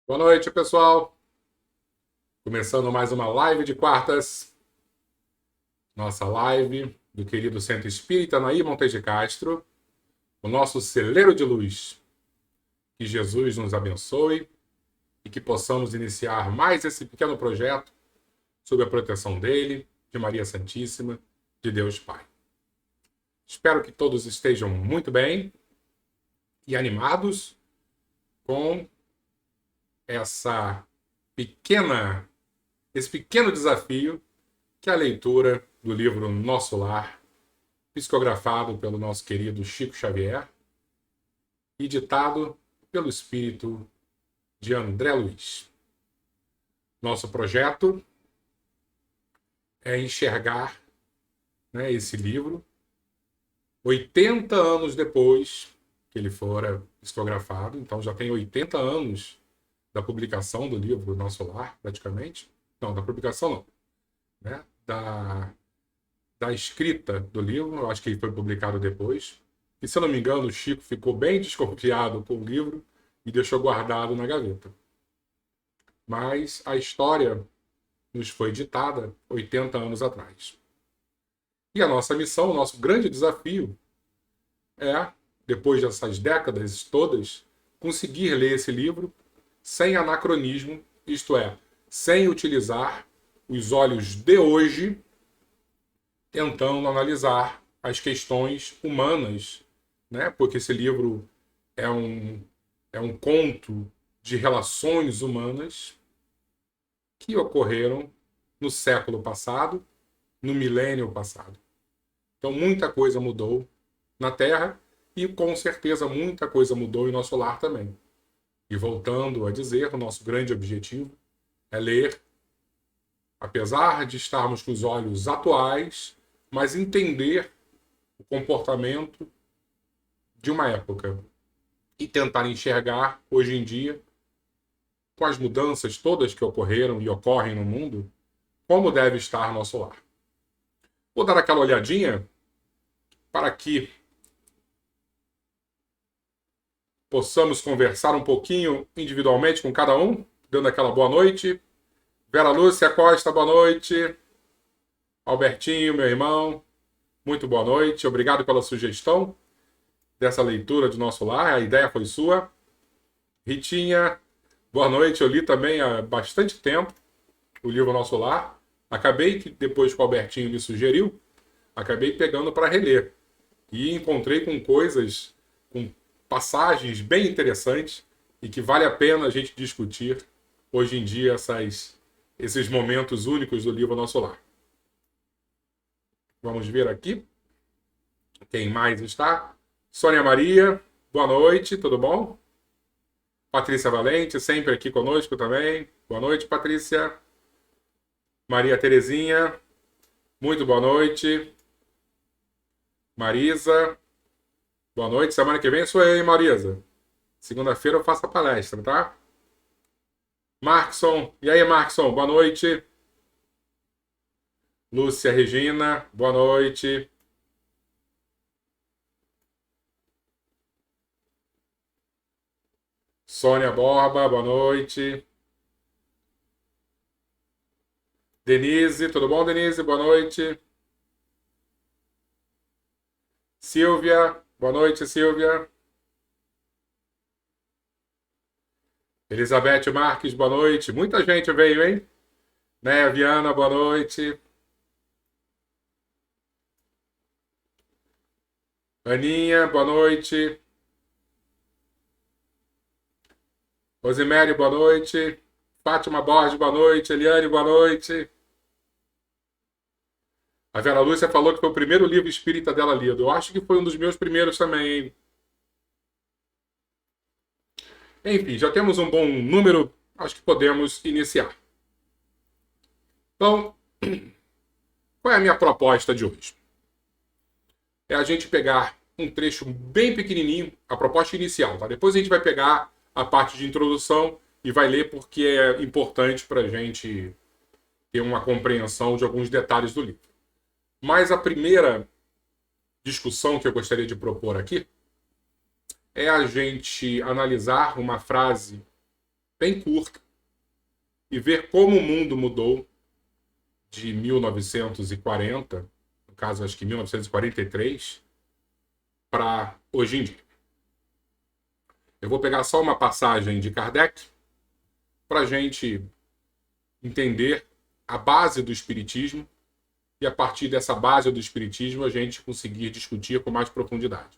Boa noite, pessoal. Começando mais uma live de quartas. Nossa live do querido Centro Espírita Nair Montes de Castro. O nosso celeiro de luz. Que Jesus nos abençoe e que possamos iniciar mais esse pequeno projeto sob a proteção dele, de Maria Santíssima, de Deus Pai. Espero que todos estejam muito bem e animados com esse pequeno desafio que é a leitura do livro Nosso Lar, psicografado pelo nosso querido Chico Xavier e ditado pelo espírito de André Luiz. Nosso projeto é enxergar, esse livro 80 anos depois que ele fora psicografado, então já tem 80 anos da publicação do livro Nosso Lar, praticamente. Não, da publicação não. Né? Da escrita do livro, eu acho que ele foi publicado depois. E se eu não me engano, o Chico ficou bem desconfiado com o livro e deixou guardado na gaveta. Mas a história nos foi ditada 80 anos atrás. E a nossa missão, o nosso grande desafio é, depois dessas décadas todas, conseguir ler esse livro sem anacronismo, isto é, sem utilizar os olhos de hoje, tentando analisar as questões humanas, né? Porque esse livro é um conto de relações humanas que ocorreram no século passado, no milênio passado. Então muita coisa mudou na Terra e com certeza muita coisa mudou em nosso lar também. E voltando a dizer, o nosso grande objetivo é ler, apesar de estarmos com os olhos atuais, mas entender o comportamento de uma época e tentar enxergar hoje em dia, com as mudanças todas que ocorreram e ocorrem no mundo, como deve estar nosso lar. Vou dar aquela olhadinha para que possamos conversar um pouquinho individualmente com cada um, dando aquela boa noite. Vera Lúcia Costa, boa noite. Albertinho, meu irmão, muito boa noite. Obrigado pela sugestão dessa leitura de Nosso Lar. A ideia foi sua. Ritinha, boa noite. Eu li também há bastante tempo o livro Nosso Lar. Acabei que, depois que o Albertinho me sugeriu, acabei pegando para reler. E encontrei com coisas, com passagens bem interessantes e que vale a pena a gente discutir hoje em dia esses momentos únicos do livro Nosso Lar. Vamos ver aqui quem mais está. Sônia Maria, boa noite, tudo bom? Patrícia Valente, sempre aqui conosco também. Boa noite, Patrícia. Maria Terezinha, muito boa noite. Marisa, boa noite. Semana que vem sou eu, hein, Marisa? Segunda-feira eu faço a palestra, tá? Markson, e aí, Markson, boa noite. Lúcia Regina, boa noite. Sônia Borba, boa noite. Denise, tudo bom, Denise? Boa noite. Silvia, boa noite, Silvia. Elizabeth Marques, boa noite. Muita gente veio, hein? Né, Viana, boa noite. Aninha, boa noite. Rosimério, boa noite. Fátima Borges, boa noite. Eliane, boa noite. A Vera Lúcia falou que foi o primeiro livro espírita dela lido. Eu acho que foi um dos meus primeiros também, hein? Enfim, já temos um bom número. Acho que podemos iniciar. Então, qual é a minha proposta de hoje? É a gente pegar um trecho bem pequenininho, a proposta inicial, tá? Depois a gente vai pegar a parte de introdução e vai ler porque é importante para a gente ter uma compreensão de alguns detalhes do livro. Mas a primeira discussão que eu gostaria de propor aqui é a gente analisar uma frase bem curta, e ver como o mundo mudou de 1940, no caso acho que 1943, para hoje em dia. Eu vou pegar só uma passagem de Kardec para a gente entender a base do Espiritismo e a partir dessa base do Espiritismo a gente conseguir discutir com mais profundidade.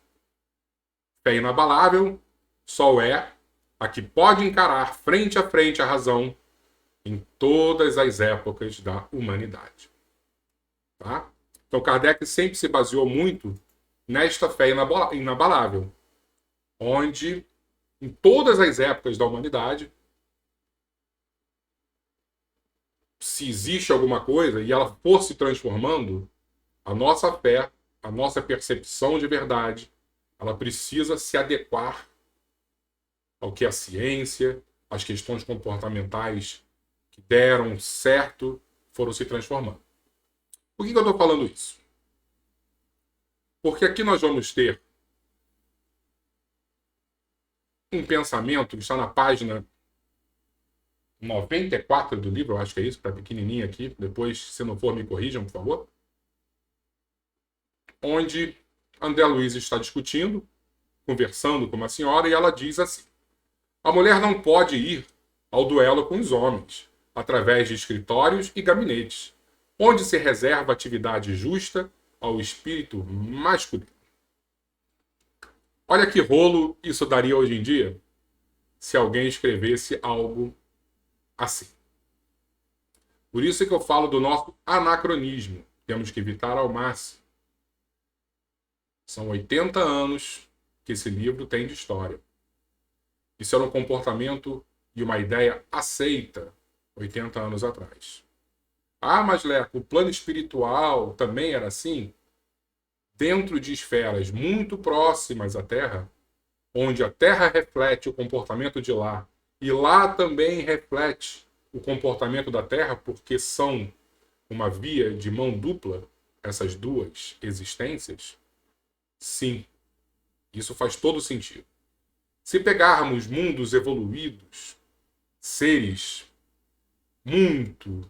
Fé inabalável só é a que pode encarar frente a frente a razão em todas as épocas da humanidade. Tá? Então Kardec sempre se baseou muito nesta fé inabalável, onde em todas as épocas da humanidade, se existe alguma coisa e ela for se transformando, a nossa fé, a nossa percepção de verdade, ela precisa se adequar ao que a ciência, as questões comportamentais que deram certo, foram se transformando. Por que eu estou falando isso? Porque aqui nós vamos ter um pensamento que está na página 94 do livro, eu acho que é isso, está pequenininho aqui, depois, se não for, me corrijam, por favor. Onde André Luiz está discutindo, conversando com uma senhora, e ela diz assim: a mulher não pode ir ao duelo com os homens, através de escritórios e gabinetes, onde se reserva atividade justa ao espírito masculino. Olha que rolo isso daria hoje em dia se alguém escrevesse algo assim. Por isso que eu falo do nosso anacronismo. Temos que evitar ao máximo. São 80 anos que esse livro tem de história. Isso era um comportamento e uma ideia aceita 80 anos atrás. Ah, mas Leco, o plano espiritual também era assim? Dentro de esferas muito próximas à Terra, onde a Terra reflete o comportamento de lá, e lá também reflete o comportamento da Terra, porque são uma via de mão dupla, essas duas existências, sim, isso faz todo sentido. Se pegarmos mundos evoluídos, seres muito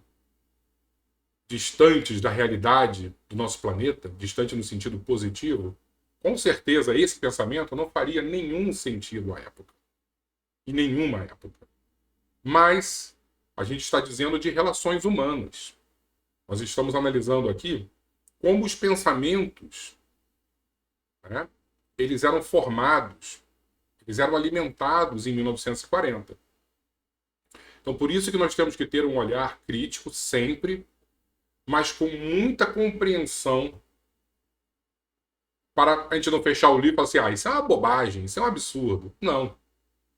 distantes da realidade do nosso planeta, distante no sentido positivo, com certeza esse pensamento não faria nenhum sentido à época. Em nenhuma época. Mas a gente está dizendo de relações humanas. Nós estamos analisando aqui como os pensamentos, né, eles eram formados, eles eram alimentados em 1940. Então, por isso que nós temos que ter um olhar crítico sempre, mas com muita compreensão, para a gente não fechar o livro e falar assim, isso é uma bobagem, isso é um absurdo. Não,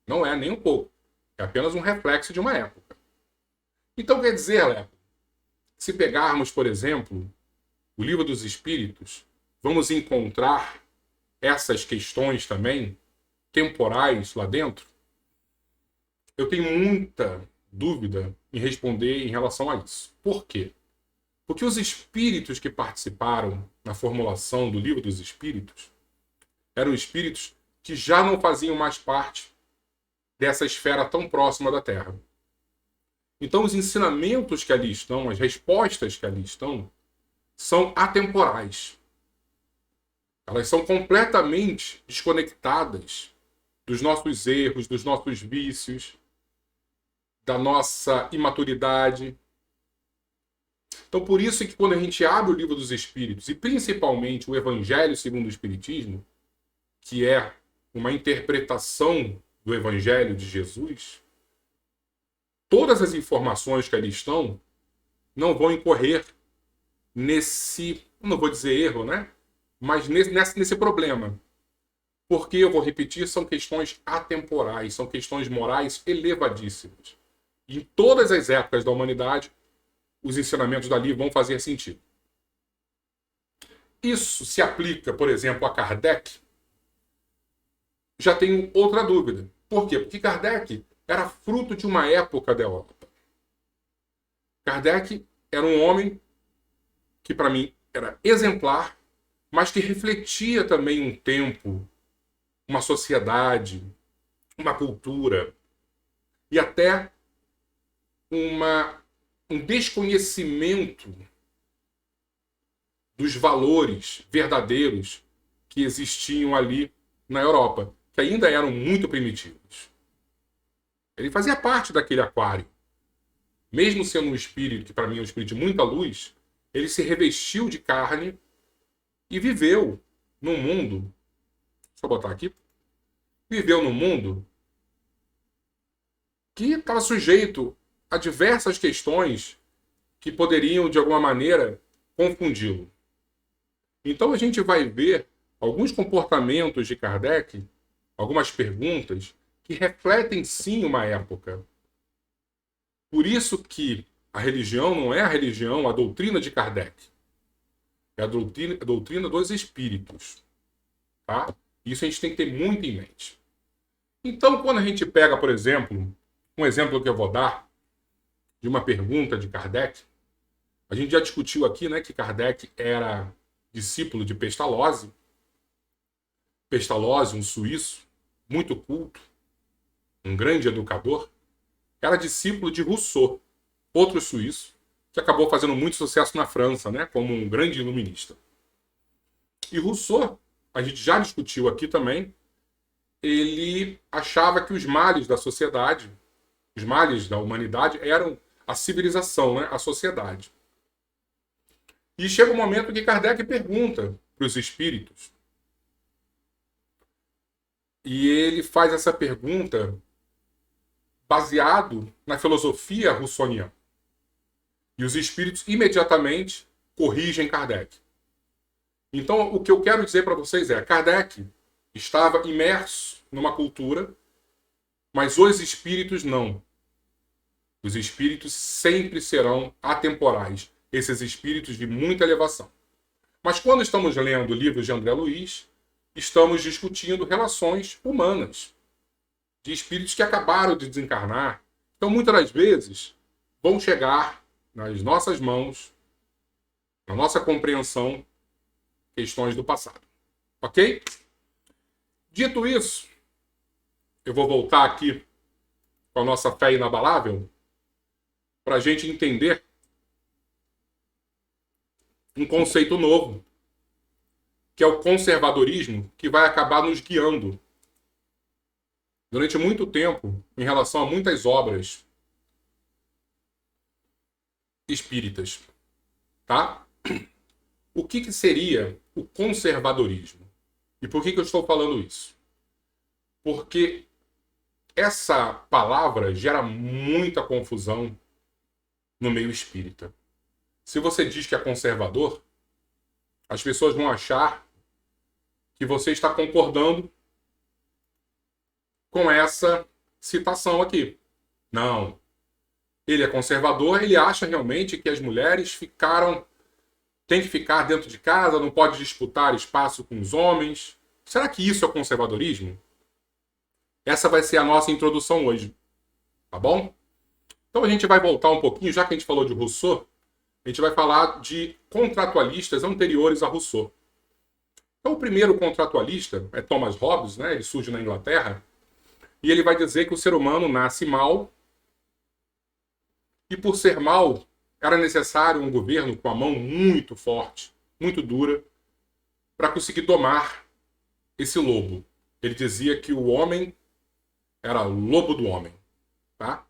não é nem um pouco. É apenas um reflexo de uma época. Então, quer dizer, Léo, se pegarmos, por exemplo, o Livro dos Espíritos, vamos encontrar essas questões também temporais lá dentro? Eu tenho muita dúvida em responder em relação a isso. Por quê? Porque os espíritos que participaram na formulação do Livro dos Espíritos eram espíritos que já não faziam mais parte dessa esfera tão próxima da Terra. Então, os ensinamentos que ali estão, as respostas que ali estão, são atemporais. Elas são completamente desconectadas dos nossos erros, dos nossos vícios, da nossa imaturidade. Então, por isso que quando a gente abre o Livro dos Espíritos, e principalmente o Evangelho segundo o Espiritismo, que é uma interpretação do Evangelho de Jesus, todas as informações que ali estão não vão incorrer nesse, não vou dizer erro, né? Mas nesse problema. Porque, eu vou repetir, são questões atemporais, são questões morais elevadíssimas. E em todas as épocas da humanidade, os ensinamentos dali vão fazer sentido. Isso se aplica, por exemplo, a Kardec? Já tenho outra dúvida. Por quê? Porque Kardec era fruto de uma época da Europa. Kardec era um homem que, para mim, era exemplar, mas que refletia também um tempo, uma sociedade, uma cultura. e até um desconhecimento dos valores verdadeiros que existiam ali na Europa, que ainda eram muito primitivos. Ele fazia parte daquele aquário. Mesmo sendo um espírito, que para mim é um espírito de muita luz, ele se revestiu de carne e viveu num mundo, deixa eu botar aqui, viveu num mundo que estava sujeito a diversas questões que poderiam, de alguma maneira, confundi-lo. Então a gente vai ver alguns comportamentos de Kardec, algumas perguntas, que refletem sim uma época. Por isso que a religião não é a religião, a doutrina de Kardec. É a doutrina dos espíritos. Tá? Isso a gente tem que ter muito em mente. Então, quando a gente pega, por exemplo, um exemplo que eu vou dar de uma pergunta de Kardec, a gente já discutiu aqui, né, que Kardec era discípulo de Pestalozzi. Pestalozzi, um suíço, muito culto, um grande educador, era discípulo de Rousseau, outro suíço, que acabou fazendo muito sucesso na França, né, como um grande iluminista. E Rousseau, a gente já discutiu aqui também, ele achava que os males da sociedade, os males da humanidade, eram a civilização, né, a sociedade. E chega um momento que Kardec pergunta para os espíritos, e ele faz essa pergunta baseado na filosofia russoniana. E os espíritos imediatamente corrigem Kardec. Então, o que eu quero dizer para vocês é, Kardec estava imerso numa cultura, mas os espíritos não. Os espíritos sempre serão atemporais. Esses espíritos de muita elevação. Mas quando estamos lendo livros de André Luiz, estamos discutindo relações humanas, de espíritos que acabaram de desencarnar. Então, muitas das vezes, vão chegar nas nossas mãos, na nossa compreensão, questões do passado. Ok? Dito isso, eu vou voltar aqui com a nossa fé inabalável para a gente entender um conceito novo, que é o conservadorismo, que vai acabar nos guiando durante muito tempo em relação a muitas obras espíritas. Tá? O que seria o conservadorismo? E por que eu estou falando isso? Porque essa palavra gera muita confusão no meio espírita. Se você diz que é conservador, as pessoas vão achar que você está concordando com essa citação aqui. Não. Ele é conservador, ele acha realmente que as mulheres têm que ficar dentro de casa, não pode disputar espaço com os homens. Será que isso é conservadorismo? Essa vai ser a nossa introdução hoje. Tá bom? Então a gente vai voltar um pouquinho, já que a gente falou de Rousseau, a gente vai falar de contratualistas anteriores a Rousseau. Então, o primeiro contratualista é Thomas Hobbes, né? Ele surge na Inglaterra, e ele vai dizer que o ser humano nasce mal, e por ser mal, era necessário um governo com a mão muito forte, muito dura, para conseguir domar esse lobo. Ele dizia que o homem era lobo do homem. Tá?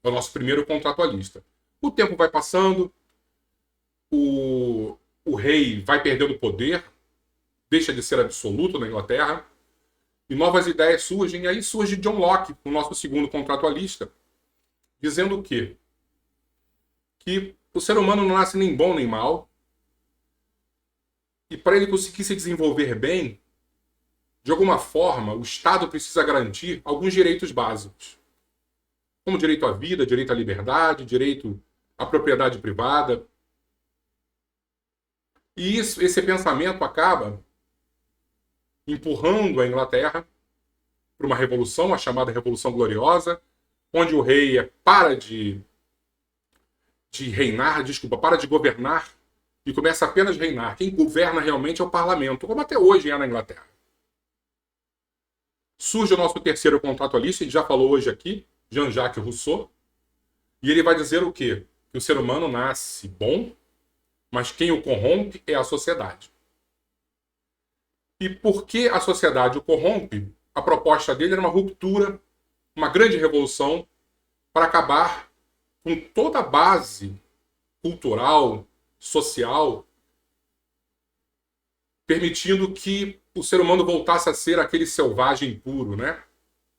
É o nosso primeiro contratualista. O tempo vai passando, o rei vai perdendo poder, deixa de ser absoluto na Inglaterra, e novas ideias surgem, e aí surge John Locke, o nosso segundo contratualista, dizendo o quê? Que o ser humano não nasce nem bom nem mal, e para ele conseguir se desenvolver bem, de alguma forma, o Estado precisa garantir alguns direitos básicos, como direito à vida, direito à liberdade, direito à propriedade privada. E esse pensamento acaba empurrando a Inglaterra para uma revolução, a chamada Revolução Gloriosa, onde o rei para de governar e começa apenas a reinar. Quem governa realmente é o parlamento, como até hoje é na Inglaterra. Surge o nosso terceiro contratualista, a gente já falou hoje aqui, Jean-Jacques Rousseau, e ele vai dizer o quê? Que o ser humano nasce bom, mas quem o corrompe é a sociedade. E porque a sociedade o corrompe, a proposta dele era uma ruptura, uma grande revolução para acabar com toda a base cultural, social, permitindo que o ser humano voltasse a ser aquele selvagem puro, né?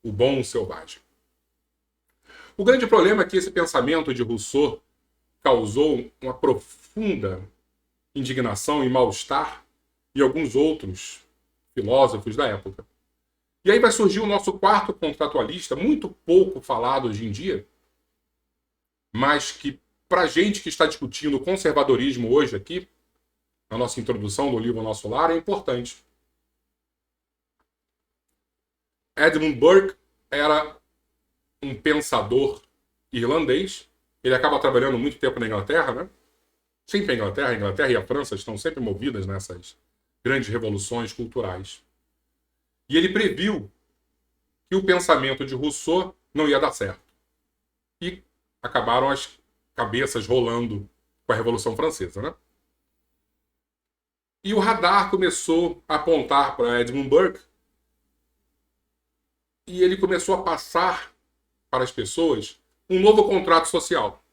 O bom selvagem. O grande problema é que esse pensamento de Rousseau causou uma profunda indignação e mal-estar em alguns outros filósofos da época. E aí vai surgir o nosso quarto contratualista, muito pouco falado hoje em dia, mas que, para a gente que está discutindo o conservadorismo hoje aqui, na nossa introdução do livro Nosso Lar, é importante. Edmund Burke era um pensador irlandês. Ele acaba trabalhando muito tempo na Inglaterra, né? Sempre a Inglaterra e a França estão sempre movidas nessas grandes revoluções culturais. E ele previu que o pensamento de Rousseau não ia dar certo. E acabaram as cabeças rolando com a Revolução Francesa, né? E o radar começou a apontar para Edmund Burke e ele começou a passar para as pessoas um novo contrato social.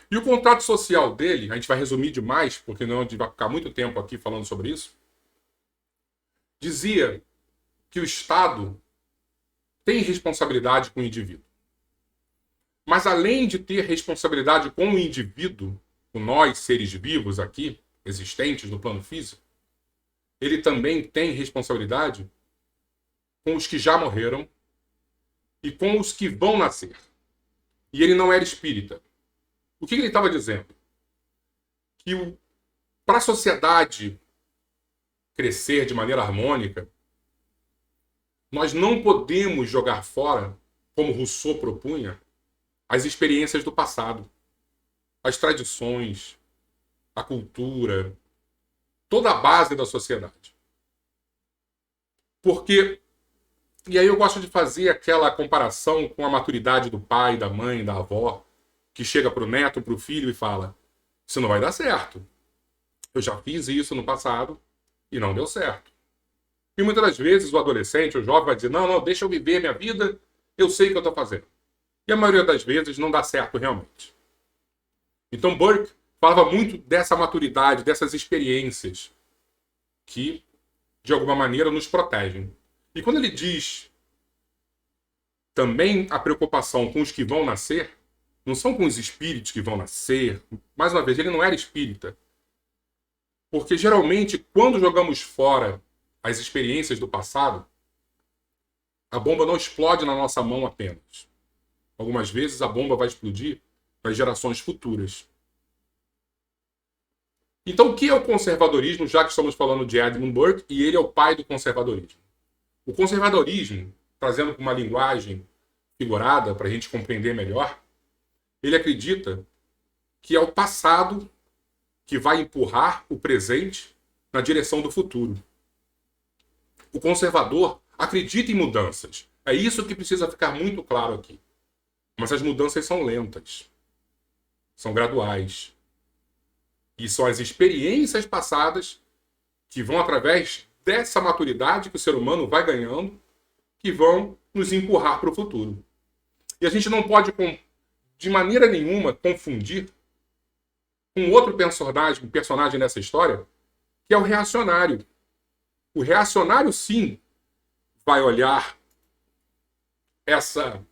E o contrato social dele, a gente vai resumir demais, porque não a gente vai ficar muito tempo aqui falando sobre isso, dizia que o Estado tem responsabilidade com o indivíduo. Mas além de ter responsabilidade com o indivíduo, com nós, seres vivos aqui, existentes no plano físico, ele também tem responsabilidade com os que já morreram e com os que vão nascer. E ele não era espírita. O que ele estava dizendo? Que para a sociedade crescer de maneira harmônica, nós não podemos jogar fora, como Rousseau propunha, as experiências do passado, as tradições, a cultura, toda a base da sociedade. Porque, e aí eu gosto de fazer aquela comparação com a maturidade do pai, da mãe, da avó, que chega para o neto, para o filho e fala: isso não vai dar certo. Eu já fiz isso no passado e não deu certo. E muitas das vezes o adolescente, o jovem vai dizer: não, deixa eu viver a minha vida, eu sei o que eu estou fazendo. E a maioria das vezes não dá certo realmente. Então Burke falava muito dessa maturidade, dessas experiências que, de alguma maneira, nos protegem. E quando ele diz também a preocupação com os que vão nascer, não são com os espíritos que vão nascer. Mais uma vez, ele não era espírita. Porque, geralmente, quando jogamos fora as experiências do passado, a bomba não explode na nossa mão apenas. Algumas vezes a bomba vai explodir nas gerações futuras. Então, o que é o conservadorismo, já que estamos falando de Edmund Burke, e ele é o pai do conservadorismo? O conservadorismo, trazendo uma linguagem figurada para a gente compreender melhor, ele acredita que é o passado que vai empurrar o presente na direção do futuro. O conservador acredita em mudanças. É isso que precisa ficar muito claro aqui. Mas as mudanças são lentas, são graduais. E são as experiências passadas que vão, através dessa maturidade que o ser humano vai ganhando, que vão nos empurrar para o futuro. E a gente não pode, de maneira nenhuma, confundir com outro personagem nessa história, que é o reacionário. O reacionário, sim, vai olhar essa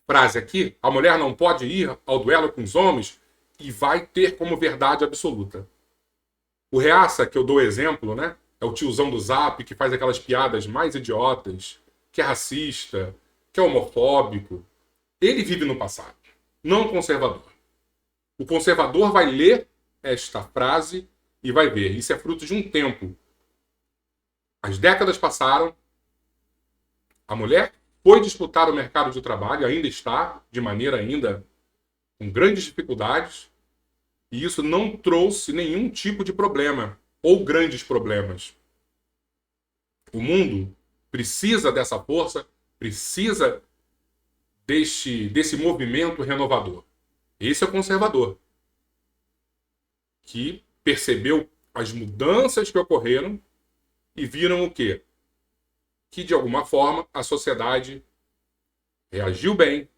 frase aqui: a mulher não pode ir ao duelo com os homens, e vai ter como verdade absoluta. O reaça, que eu dou exemplo, né? É o tiozão do Zap que faz aquelas piadas mais idiotas, que é racista, que é homofóbico. Ele vive no passado, não o conservador. O conservador vai ler esta frase e vai ver. Isso é fruto de um tempo. As décadas passaram, a mulher foi disputar o mercado de trabalho, ainda está, de maneira ainda com grandes dificuldades, e isso não trouxe nenhum tipo de problema, ou grandes problemas. O mundo precisa dessa força, precisa desse movimento renovador. Esse é o conservador, que percebeu as mudanças que ocorreram e viram o quê? Que, de alguma forma, a sociedade reagiu bem,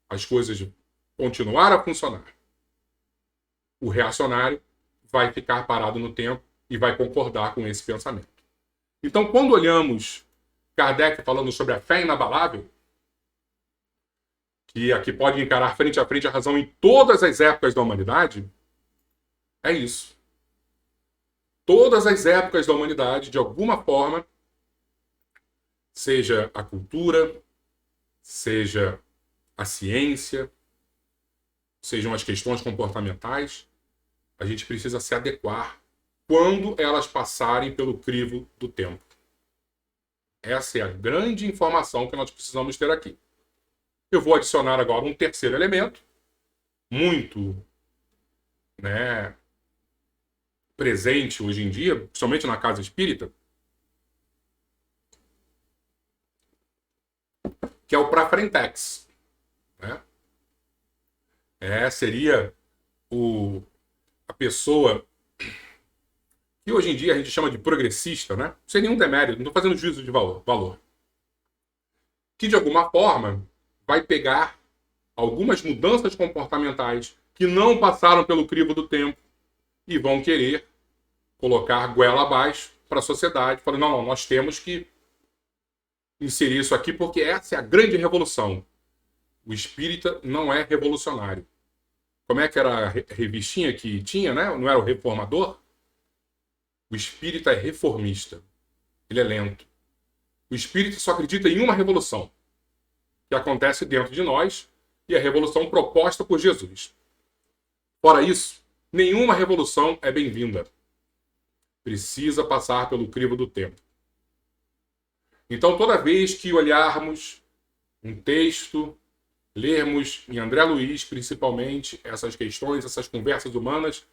as coisas continuaram a funcionar. O reacionário vai ficar parado no tempo e vai concordar com esse pensamento. Então, quando olhamos Kardec falando sobre a fé inabalável, que aqui pode encarar frente a frente a razão em todas as épocas da humanidade, é isso. Todas as épocas da humanidade, de alguma forma, seja a cultura, seja a ciência, sejam as questões comportamentais, a gente precisa se adequar quando elas passarem pelo crivo do tempo. Essa é a grande informação que nós precisamos ter aqui. Eu vou adicionar agora um terceiro elemento, muito presente hoje em dia, principalmente na casa espírita, que é o prafrentex. Seria a pessoa que hoje em dia a gente chama de progressista, sem nenhum demérito, não estou fazendo juízo de valor. Que de alguma forma vai pegar algumas mudanças comportamentais que não passaram pelo crivo do tempo e vão querer colocar goela abaixo para a sociedade, falando, não, nós temos que inserir isso aqui porque essa é a grande revolução. O espírita não é revolucionário. Como é que era a revistinha que tinha, Não era o reformador? O espírita é reformista. Ele é lento. O espírita só acredita em uma revolução, que acontece dentro de nós, e a revolução proposta por Jesus. Fora isso, nenhuma revolução é bem-vinda. Precisa passar pelo crivo do tempo. Então, toda vez que olharmos um texto, lermos em André Luiz, principalmente, essas questões, essas conversas humanas,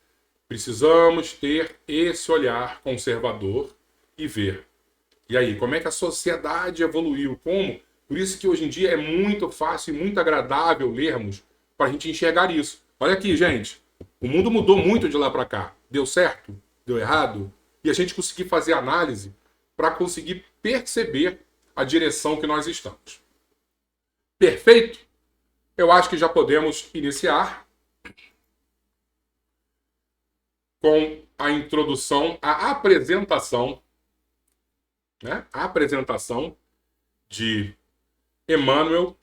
precisamos ter esse olhar conservador e ver. E aí, como é que a sociedade evoluiu? Como? Por isso que hoje em dia é muito fácil e muito agradável lermos para a gente enxergar isso. Olha aqui, gente. O mundo mudou muito de lá para cá. Deu certo? Deu errado? E a gente conseguir fazer análise para conseguir perceber a direção que nós estamos. Perfeito? Eu acho que já podemos iniciar com a introdução, a apresentação, a apresentação de Emmanuel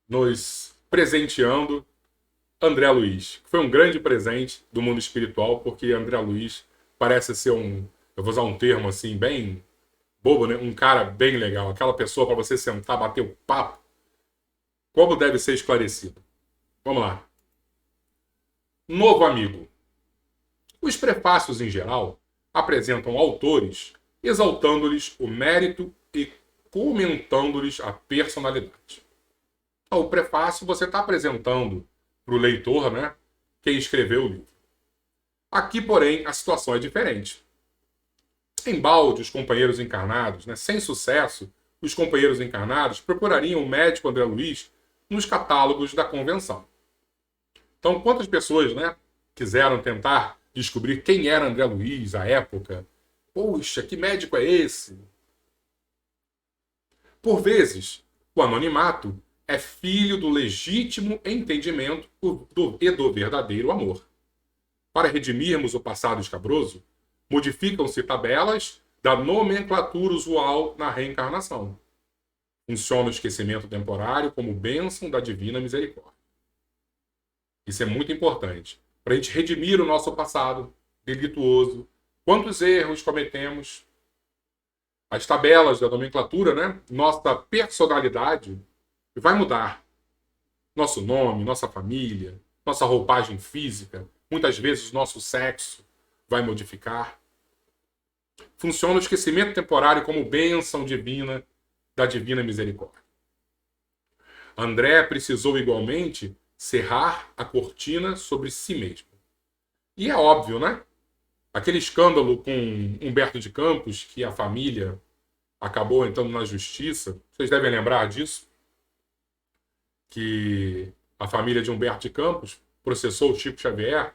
nos presenteando André Luiz, que foi um grande presente do mundo espiritual, porque André Luiz parece ser eu vou usar um termo assim bem bobo, um cara bem legal, aquela pessoa para você sentar, bater o papo, como deve ser esclarecido. Vamos lá. Novo amigo. Os prefácios, em geral, apresentam autores exaltando-lhes o mérito e comentando-lhes a personalidade. O prefácio você está apresentando para o leitor, quem escreveu o livro. Aqui, porém, a situação é diferente. Embalde, os companheiros encarnados, sem sucesso, os companheiros encarnados procurariam o médico André Luiz nos catálogos da convenção. Então, quantas pessoas quiseram tentar descobrir quem era André Luiz à época? Poxa, que médico é esse? Por vezes, o anonimato é filho do legítimo entendimento e do verdadeiro amor. Para redimirmos o passado escabroso, modificam-se tabelas da nomenclatura usual na reencarnação. Funciona o esquecimento temporário como bênção da divina misericórdia. Isso é muito importante. Para a gente redimir o nosso passado delituoso, quantos erros cometemos, as tabelas da nomenclatura, nossa personalidade vai mudar. Nosso nome, nossa família, nossa roupagem física, muitas vezes nosso sexo vai modificar. Funciona o esquecimento temporário como bênção divina da divina misericórdia. André precisou igualmente cerrar a cortina sobre si mesmo. E é óbvio, Aquele escândalo com Humberto de Campos, que a família acabou entrando na justiça, vocês devem lembrar disso. que a família de Humberto de Campos processou o Chico Xavier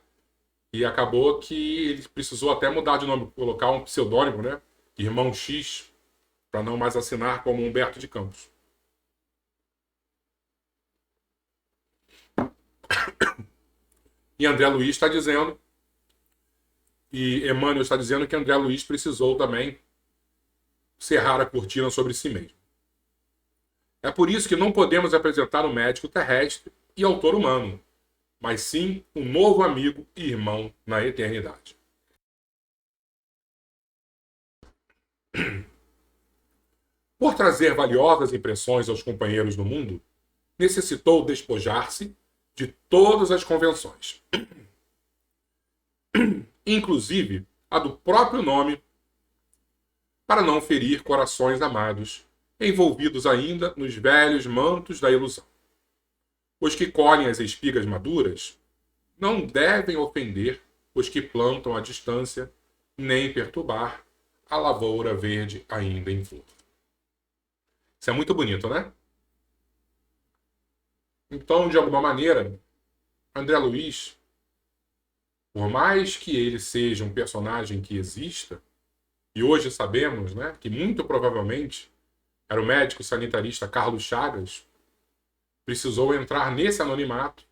e acabou que ele precisou até mudar de nome, colocar um pseudônimo, né? Irmão X, para não mais assinar como Humberto de Campos. E André Luiz está dizendo, e Emmanuel está dizendo que André Luiz precisou também cerrar a cortina sobre si mesmo. É por isso que não podemos apresentar um médico terrestre e autor humano, mas sim um novo amigo e irmão na eternidade. Por trazer valiosas impressões aos companheiros do mundo, necessitou despojar-se de todas as convenções, inclusive a do próprio nome, para não ferir corações amados, envolvidos ainda nos velhos mantos da ilusão. Os que colhem as espigas maduras não devem ofender os que plantam à distância, nem perturbar a lavoura verde ainda em flor. Isso é muito bonito, né? Então, de alguma maneira, André Luiz, por mais que ele seja um personagem que exista, e hoje sabemos, né, que muito provavelmente era o médico sanitarista Carlos Chagas, precisou entrar nesse anonimato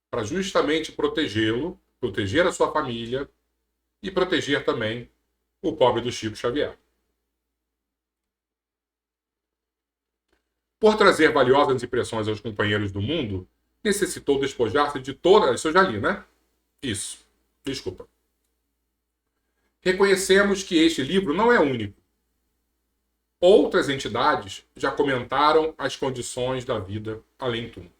para justamente protegê-lo, proteger a sua família e proteger também o pobre do Chico Xavier. Por trazer valiosas impressões aos companheiros do mundo, necessitou despojar-se de todas... Isso eu já li, né? Isso. Desculpa. Reconhecemos que este livro não é único. Outras entidades já comentaram as condições da vida além-túmulo.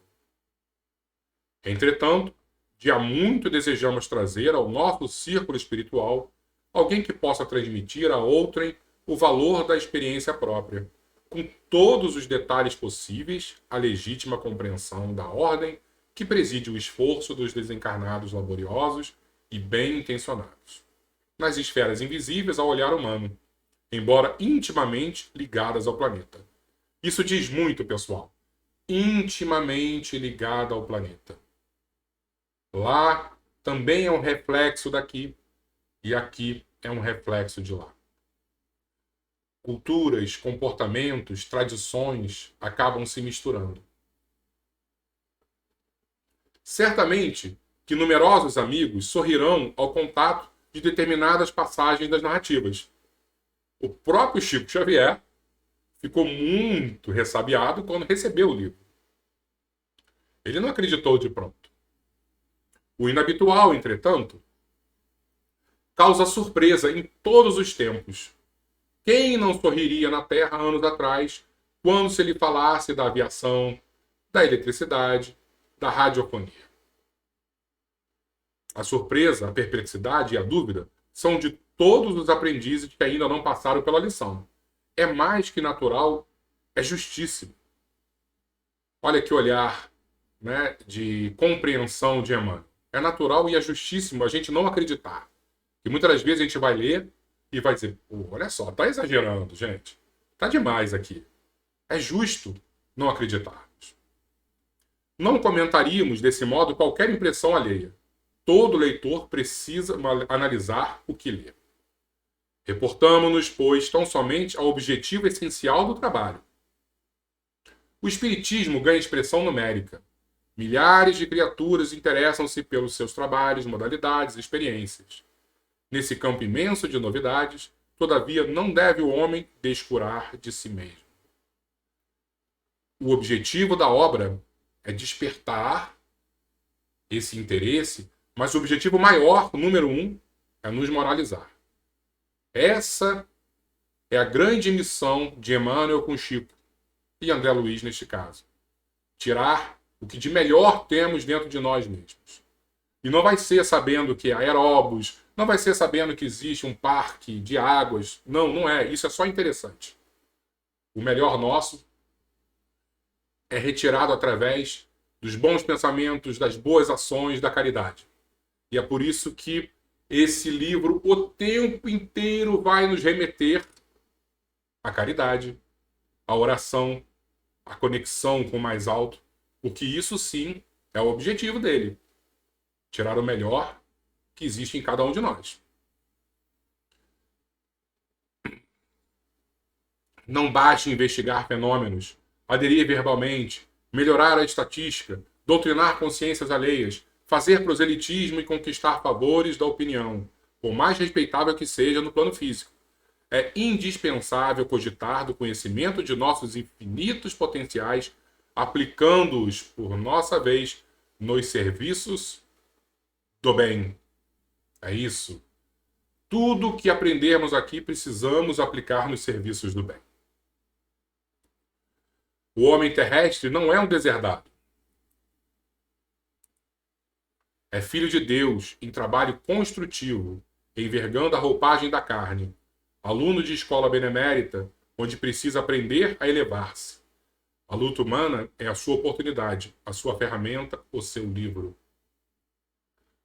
Entretanto, de há muito desejamos trazer ao nosso círculo espiritual alguém que possa transmitir a outrem o valor da experiência própria, com todos os detalhes possíveis à legítima compreensão da ordem que preside o esforço dos desencarnados laboriosos e bem-intencionados, nas esferas invisíveis ao olhar humano, embora intimamente ligadas ao planeta. Isso diz muito, pessoal. Intimamente ligada ao planeta. Lá também é um reflexo daqui, e aqui é um reflexo de lá. Culturas, comportamentos, tradições acabam se misturando. Certamente que numerosos amigos sorrirão ao contato de determinadas passagens das narrativas. O próprio Chico Xavier ficou muito ressabiado quando recebeu o livro. Ele não acreditou de pronto. O inabitual, entretanto, causa surpresa em todos os tempos. Quem não sorriria na Terra anos atrás, quando se lhe falasse da aviação, da eletricidade, da radiofonia? A surpresa, a perplexidade e a dúvida são de todos os aprendizes que ainda não passaram pela lição. É mais que natural, é justíssimo. Olha que olhar, né, de compreensão de Emmanuel. É natural e é justíssimo a gente não acreditar. E muitas das vezes a gente vai ler e vai dizer, olha só, tá exagerando, gente. Tá demais aqui. É justo não acreditarmos. Não comentaríamos desse modo qualquer impressão alheia. Todo leitor precisa analisar o que lê. Reportamo-nos, pois, tão somente ao objetivo essencial do trabalho. O Espiritismo ganha expressão numérica. Milhares de criaturas interessam-se pelos seus trabalhos, modalidades e experiências. Nesse campo imenso de novidades, todavia, não deve o homem descurar de si mesmo. O objetivo da obra é despertar esse interesse, mas o objetivo maior, o número 1, é nos moralizar. Essa é a grande missão de Emmanuel com Chico e André Luiz neste caso. Tirar o que de melhor temos dentro de nós mesmos. E não vai ser sabendo que é aeróbus, não vai ser sabendo que existe um parque de águas. Não, não é. Isso é só interessante. O melhor nosso é retirado através dos bons pensamentos, das boas ações, da caridade. E é por isso que esse livro o tempo inteiro vai nos remeter à caridade, à oração, a conexão com o mais alto, porque isso sim é o objetivo dele. Tirar o melhor que existe em cada um de nós. Não basta investigar fenômenos, aderir verbalmente, melhorar a estatística, doutrinar consciências alheias, fazer proselitismo e conquistar favores da opinião, por mais respeitável que seja no plano físico. É indispensável cogitar do conhecimento de nossos infinitos potenciais, aplicando-os, por nossa vez, nos serviços do bem. É isso. Tudo que aprendermos aqui precisamos aplicar nos serviços do bem. O homem terrestre não é um deserdado. É filho de Deus em trabalho construtivo, envergando a roupagem da carne. Aluno de escola benemérita, onde precisa aprender a elevar-se. A luta humana é a sua oportunidade, a sua ferramenta, o seu livro.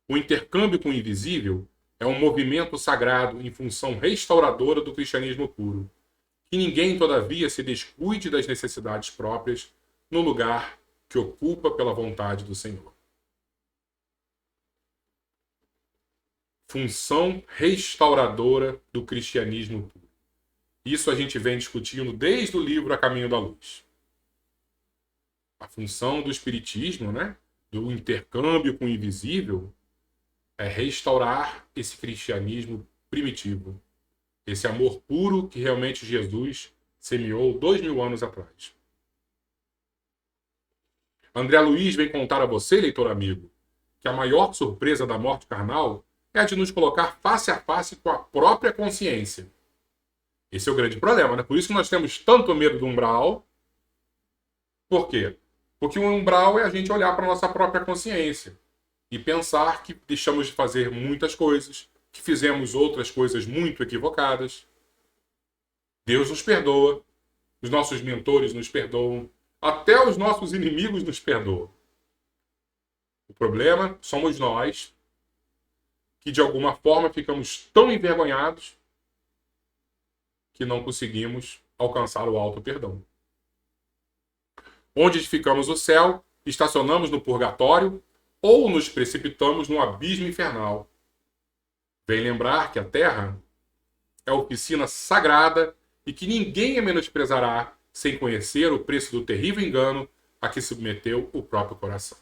O intercâmbio com o invisível é um movimento sagrado em função restauradora do cristianismo puro. Que ninguém, todavia, se descuide das necessidades próprias no lugar que ocupa pela vontade do Senhor. Função restauradora do cristianismo puro. Isso a gente vem discutindo desde o livro A Caminho da Luz. A função do espiritismo, né, do intercâmbio com o invisível, é restaurar esse cristianismo primitivo. Esse amor puro que realmente Jesus semeou 2000 anos atrás. André Luiz vem contar a você, leitor amigo, que a maior surpresa da morte carnal é a de nos colocar face a face com a própria consciência. Esse é o grande problema, né? Por isso que nós temos tanto medo do umbral. Por quê? Porque o umbral é a gente olhar para a nossa própria consciência e pensar que deixamos de fazer muitas coisas, que fizemos outras coisas muito equivocadas. Deus nos perdoa, os nossos mentores nos perdoam, até os nossos inimigos nos perdoam. O problema somos nós, que de alguma forma ficamos tão envergonhados que não conseguimos alcançar o alto perdão. Onde edificamos o céu, estacionamos no purgatório ou nos precipitamos no abismo infernal. Vem lembrar que a Terra é a oficina sagrada e que ninguém a menosprezará sem conhecer o preço do terrível engano a que submeteu o próprio coração.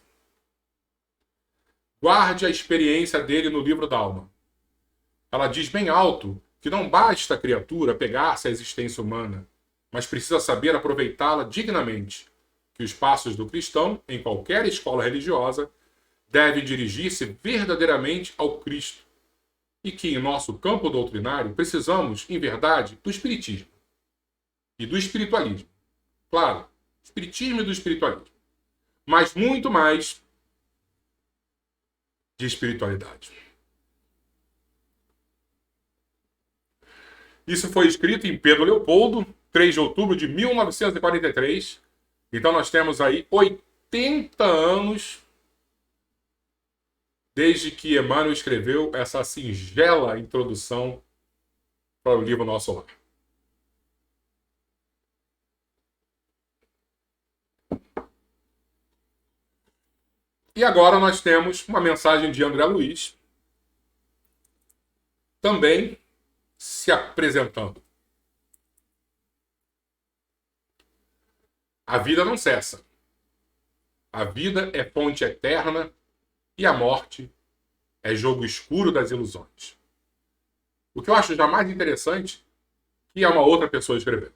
Guarde a experiência dele no livro da alma. Ela diz bem alto que não basta a criatura pegar-se à existência humana, mas precisa saber aproveitá-la dignamente, que os passos do cristão, em qualquer escola religiosa, devem dirigir-se verdadeiramente ao Cristo, e que, em nosso campo doutrinário, precisamos, em verdade, do espiritismo e do espiritualismo. Claro, espiritismo e do espiritualismo. Mas muito mais de espiritualidade. Isso foi escrito em Pedro Leopoldo, 3 de outubro de 1943. Então nós temos aí 80 anos desde que Emmanuel escreveu essa singela introdução para o livro Nosso Lar. E agora nós temos uma mensagem de André Luiz, também se apresentando. A vida não cessa. A vida é fonte eterna e a morte é jogo escuro das ilusões. O que eu acho já mais interessante é que é uma outra pessoa escrevendo.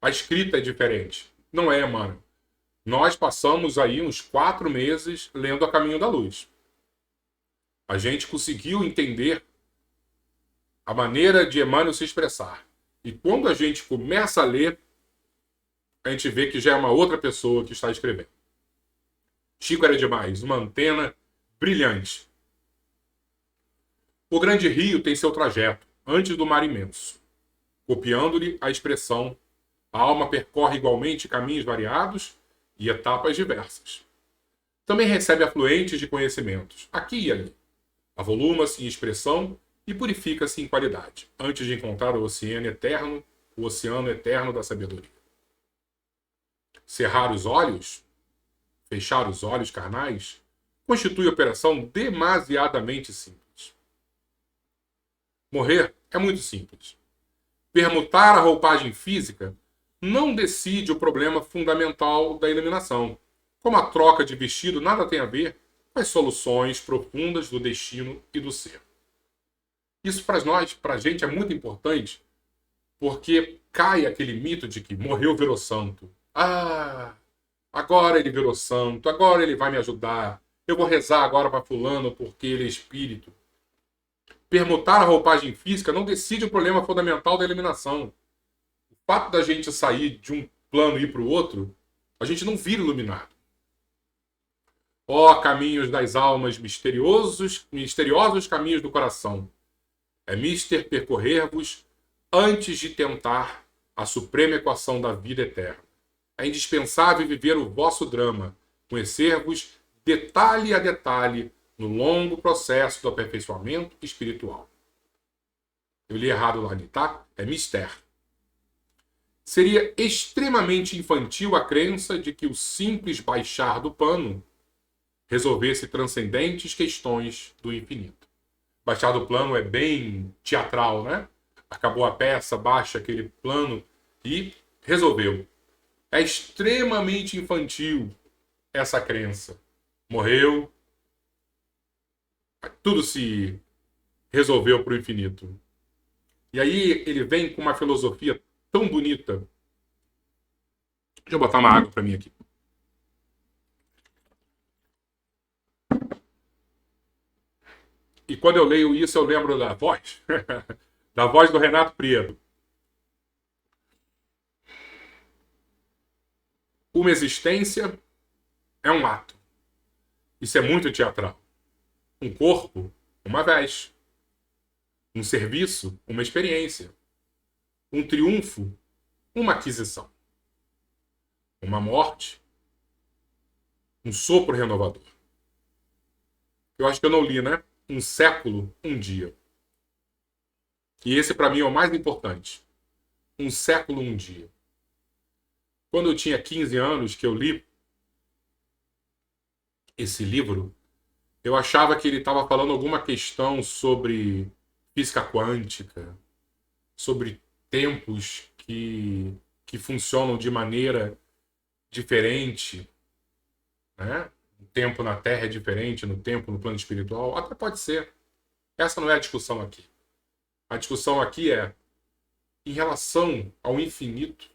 A escrita é diferente. Não é, Emmanuel. Nós passamos aí uns 4 meses lendo A Caminho da Luz. A gente conseguiu entender a maneira de Emmanuel se expressar. E quando a gente começa a ler, a gente vê que já é uma outra pessoa que está escrevendo. Chico era demais, uma antena brilhante. O grande rio tem seu trajeto, antes do mar imenso. Copiando-lhe a expressão, a alma percorre igualmente caminhos variados e etapas diversas. Também recebe afluentes de conhecimentos, aqui e ali. Avoluma-se em expressão e purifica-se em qualidade, antes de encontrar o oceano eterno da sabedoria. cerrar os olhos, fechar os olhos carnais, constitui operação demasiadamente simples. Morrer é muito simples. Permutar a roupagem física não decide o problema fundamental da eliminação. Como a troca de vestido nada tem a ver com as soluções profundas do destino e do ser. Isso para nós, para a gente, é muito importante, porque cai aquele mito de que morreu, virou santo. Ah, agora ele virou santo, agora ele vai me ajudar. Eu vou rezar agora para fulano porque ele é espírito. Permutar a roupagem física não decide o problema fundamental da eliminação. O fato da gente sair de um plano e ir para o outro, a gente não vira iluminado. Ó caminhos das almas misteriosos caminhos do coração. É mister percorrer-vos antes de tentar a suprema equação da vida eterna. É indispensável viver o vosso drama, conhecer-vos detalhe a detalhe no longo processo do aperfeiçoamento espiritual. Eu li errado lá, tá? É mister. Seria extremamente infantil a crença de que o simples baixar do pano resolvesse transcendentes questões do infinito. Baixar do plano é bem teatral, né? Acabou a peça, baixa aquele plano e resolveu. É extremamente infantil essa crença. Morreu, tudo se resolveu para o infinito. E aí ele vem com uma filosofia tão bonita. Deixa eu botar uma água para mim aqui. E quando eu leio isso, eu lembro da voz. Da voz do Renato Prieto. Uma existência é um ato. Isso é muito teatral. Um corpo, uma vez. Um serviço, uma experiência. Um triunfo, uma aquisição. Uma morte, um sopro renovador. Eu acho que eu não li, né? Um século, um dia. E esse para mim é o mais importante. Um século, um dia. Quando eu tinha 15 anos que eu li esse livro, eu achava que ele estava falando alguma questão sobre física quântica, sobre tempos que funcionam de maneira diferente, né? O tempo na Terra é diferente no tempo no plano espiritual. Até pode ser. Essa não é a discussão aqui. A discussão aqui é em relação ao infinito,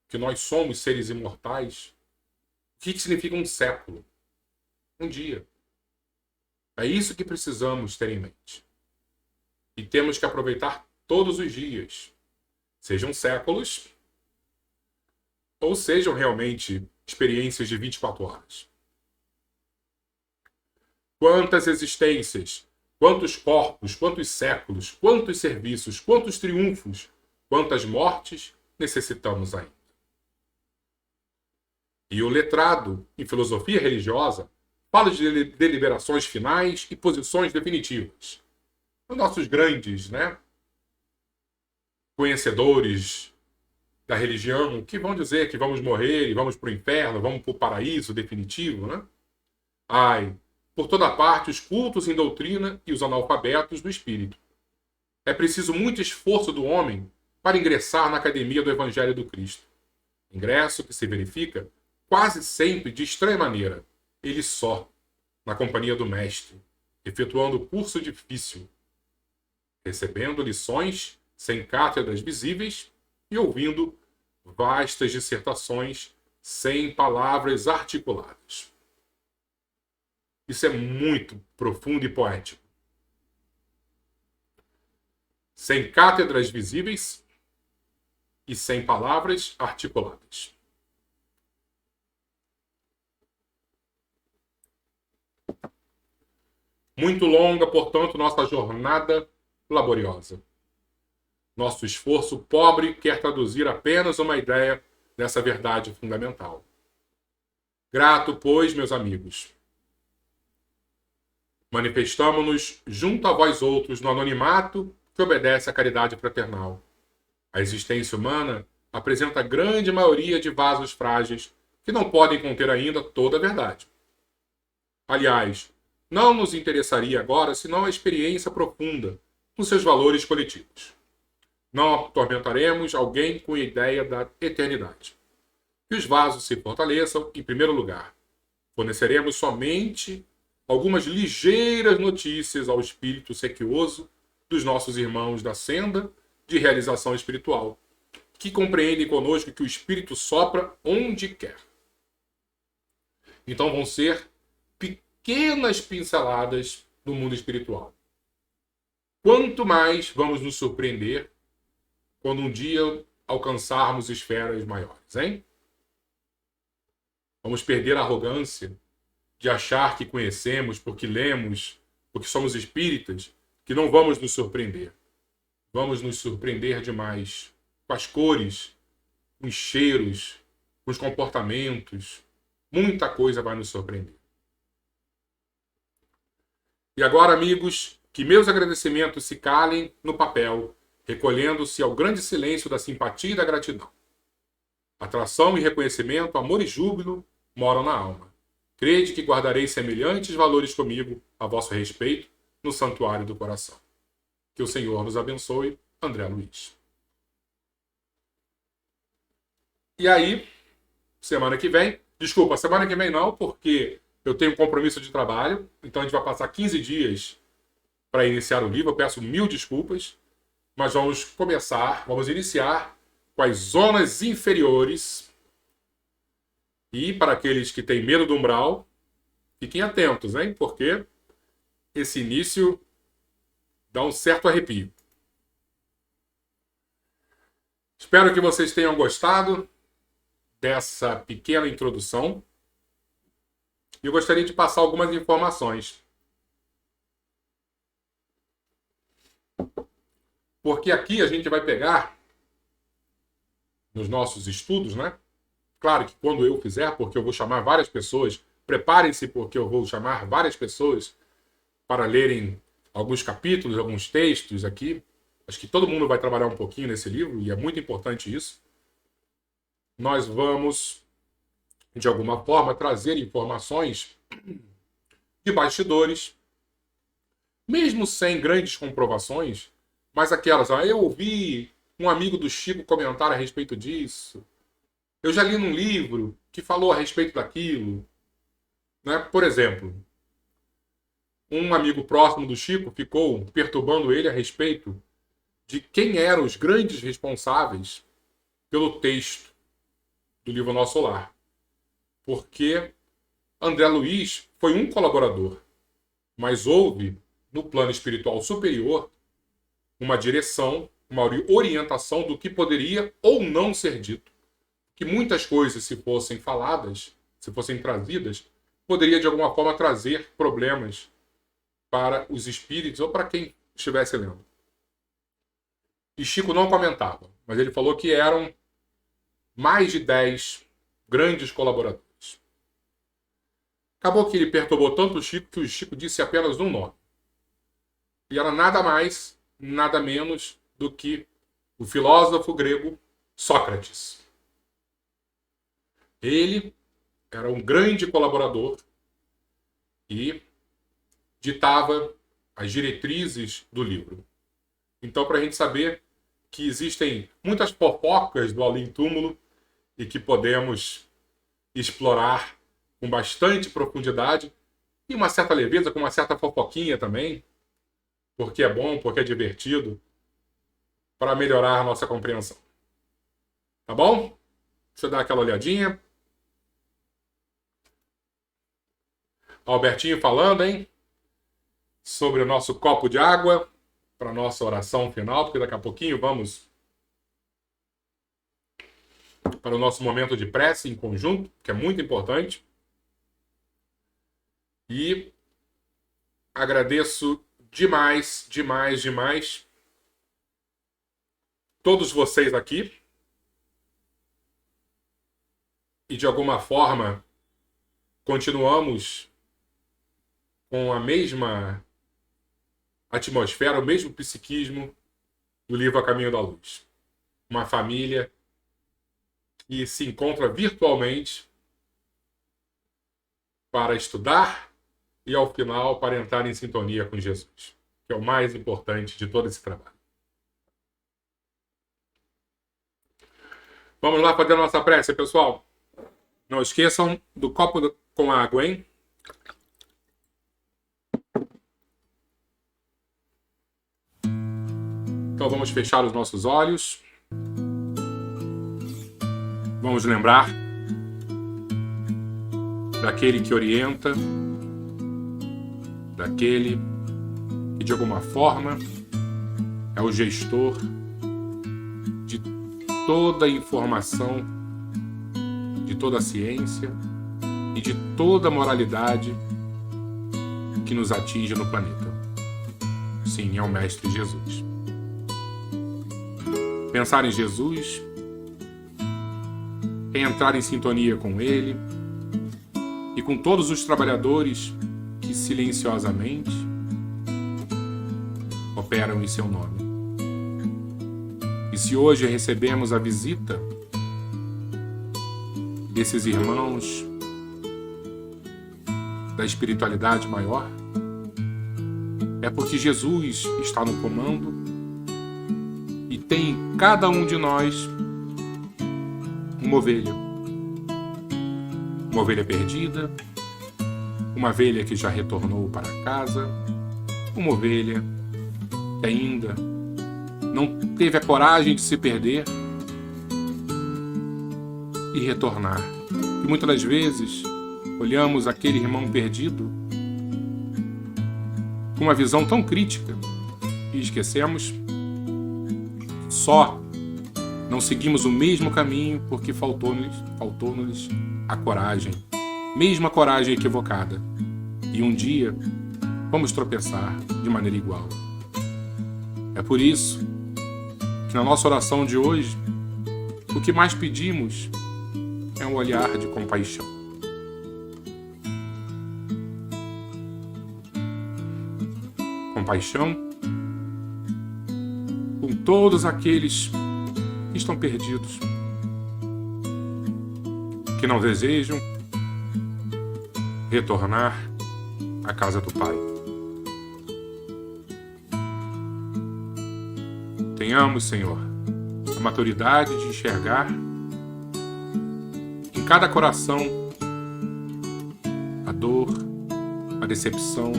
que nós somos seres imortais, o que significa um século? Um dia. É isso que precisamos ter em mente. E temos que aproveitar todos os dias. Sejam séculos ou sejam realmente experiências de 24 horas. Quantas existências, quantos corpos, quantos séculos, quantos serviços, quantos triunfos, quantas mortes necessitamos ainda. E o letrado em filosofia religiosa fala de deliberações finais e posições definitivas. Os nossos grandes, né, conhecedores da religião que vão dizer que vamos morrer e vamos para o inferno, vamos para o paraíso definitivo, né? Ai, por toda parte os cultos em doutrina e os analfabetos do espírito. É preciso muito esforço do homem para ingressar na academia do Evangelho do Cristo. Ingresso que se verifica quase sempre de estranha maneira, ele só, na companhia do mestre, efetuando o curso difícil, recebendo lições sem cátedras visíveis e ouvindo vastas dissertações sem palavras articuladas. Isso é muito profundo e poético. Sem cátedras visíveis e sem palavras articuladas. Muito longa, portanto, nossa jornada laboriosa. Nosso esforço pobre quer traduzir apenas uma ideia dessa verdade fundamental. Grato, pois, meus amigos, manifestamo-nos junto a vós outros no anonimato que obedece à caridade fraternal. A existência humana apresenta a grande maioria de vasos frágeis que não podem conter ainda toda a verdade. Aliás, não nos interessaria agora senão a experiência profunda nos seus valores coletivos. Não atormentaremos alguém com a ideia da eternidade. Que os vasos se fortaleçam, em primeiro lugar. Forneceremos somente algumas ligeiras notícias ao espírito sequioso dos nossos irmãos da senda de realização espiritual, que compreendem conosco que o espírito sopra onde quer. Então vão ser pequenas pinceladas do mundo espiritual. Quanto mais vamos nos surpreender quando um dia alcançarmos esferas maiores, hein? Vamos perder a arrogância de achar que conhecemos porque lemos, porque somos espíritas, que não vamos nos surpreender. Vamos nos surpreender demais com as cores, com os cheiros, com os comportamentos. Muita coisa vai nos surpreender. E agora, amigos, que meus agradecimentos se calem no papel, recolhendo-se ao grande silêncio da simpatia e da gratidão. Atração e reconhecimento, amor e júbilo moram na alma. Crede que guardarei semelhantes valores comigo, a vosso respeito, no santuário do coração. Que o Senhor nos abençoe. André Luiz. E aí, semana que vem, semana que vem não, porque eu tenho um compromisso de trabalho, então a gente vai passar 15 dias para iniciar o livro, eu peço 1000 desculpas, mas vamos iniciar com as zonas inferiores. E para aqueles que têm medo do umbral, fiquem atentos, hein? Porque esse início dá um certo arrepio. Espero que vocês tenham gostado dessa pequena introdução. E eu gostaria de passar algumas informações. Porque aqui a gente vai pegar, nos nossos estudos, né? Claro que quando eu fizer, porque eu vou chamar várias pessoas, preparem-se porque eu vou chamar várias pessoas para lerem alguns capítulos, alguns textos aqui. Acho que todo mundo vai trabalhar um pouquinho nesse livro e é muito importante isso. Nós vamos, de alguma forma, trazer informações de bastidores, mesmo sem grandes comprovações, mas aquelas, eu ouvi um amigo do Chico comentar a respeito disso. Eu já li num livro que falou a respeito daquilo. Né? Por exemplo, um amigo próximo do Chico ficou perturbando ele a respeito de quem eram os grandes responsáveis pelo texto do livro Nosso Lar. Porque André Luiz foi um colaborador, mas houve, no plano espiritual superior, uma direção, uma orientação do que poderia ou não ser dito. Que muitas coisas, se fossem faladas, se fossem trazidas, poderia de alguma forma trazer problemas para os espíritos ou para quem estivesse lendo. E Chico não comentava, mas ele falou que eram mais de 10 grandes colaboradores. Acabou que ele perturbou tanto o Chico que o Chico disse apenas um nome. E era nada mais, nada menos do que o filósofo grego Sócrates. Ele era um grande colaborador e ditava as diretrizes do livro. Então, para a gente saber que existem muitas fofocas do além-túmulo e que podemos explorar com bastante profundidade e uma certa leveza, com uma certa fofoquinha também, porque é bom, porque é divertido, para melhorar a nossa compreensão. Tá bom? Deixa eu dar aquela olhadinha. Albertinho falando, hein? Sobre o nosso copo de água para a nossa oração final, porque daqui a pouquinho vamos para o nosso momento de prece em conjunto, que é muito importante. E agradeço demais, demais, demais todos vocês aqui. E de alguma forma continuamos com a mesma atmosfera, o mesmo psiquismo do livro A Caminho da Luz. Uma família que se encontra virtualmente para estudar e, ao final, para entrar em sintonia com Jesus, que é o mais importante de todo esse trabalho. Vamos lá fazer a nossa prece, pessoal. Não esqueçam do copo com água, hein? Então vamos fechar os nossos olhos. Vamos lembrar daquele que orienta, daquele que de alguma forma é o gestor de toda a informação, de toda a ciência e de toda a moralidade que nos atinge no planeta. Sim, é o Mestre Jesus. Pensar em Jesus é entrar em sintonia com Ele e com todos os trabalhadores que silenciosamente operam em seu nome. E se hoje recebemos a visita desses irmãos da espiritualidade maior, é porque Jesus está no comando e tem em cada um de nós uma ovelha perdida, uma ovelha que já retornou para casa, uma ovelha que ainda não teve a coragem de se perder e retornar. E muitas das vezes olhamos aquele irmão perdido com uma visão tão crítica e esquecemos, só não seguimos o mesmo caminho porque faltou-nos a coragem, mesmo a coragem equivocada. E um dia vamos tropeçar de maneira igual. É por isso que na nossa oração de hoje, o que mais pedimos é um olhar de compaixão. Compaixão com todos aqueles que estão perdidos, que não desejam retornar à casa do Pai. Tenhamos, Senhor, a maturidade de enxergar em cada coração a dor, a decepção,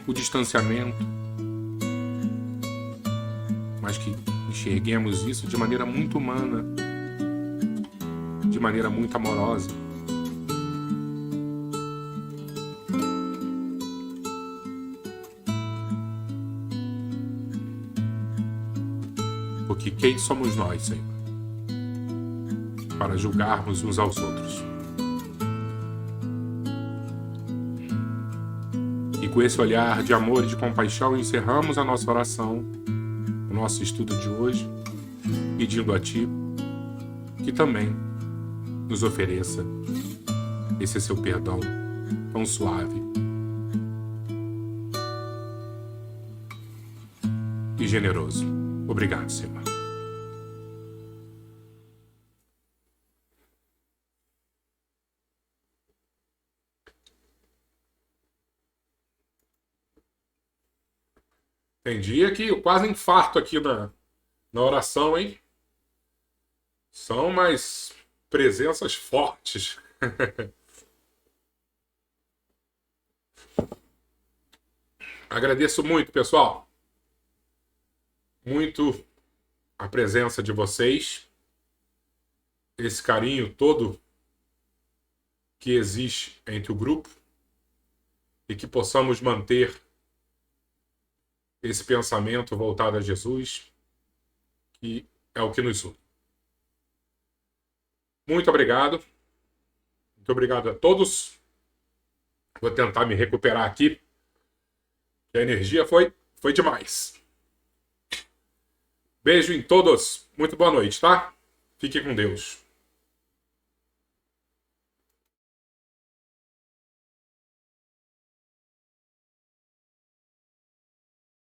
o distanciamento, mas que enxerguemos isso de maneira muito humana, de maneira muito amorosa. Porque quem somos nós, Senhor, para julgarmos uns aos outros? E com esse olhar de amor e de compaixão, encerramos a nossa oração, o nosso estudo de hoje, pedindo a Ti que também nos ofereça esse seu perdão tão suave e generoso. Obrigado, Senhor. Tem dia que eu quase infarto aqui na oração, hein? São mais presenças fortes. Agradeço muito, pessoal. Muito a presença de vocês. Esse carinho todo que existe entre o grupo. E que possamos manter esse pensamento voltado a Jesus, que é o que nos une. Muito obrigado. Muito obrigado a todos. Vou tentar me recuperar aqui. A energia foi demais. Beijo em todos. Muito boa noite, tá? Fique com Deus.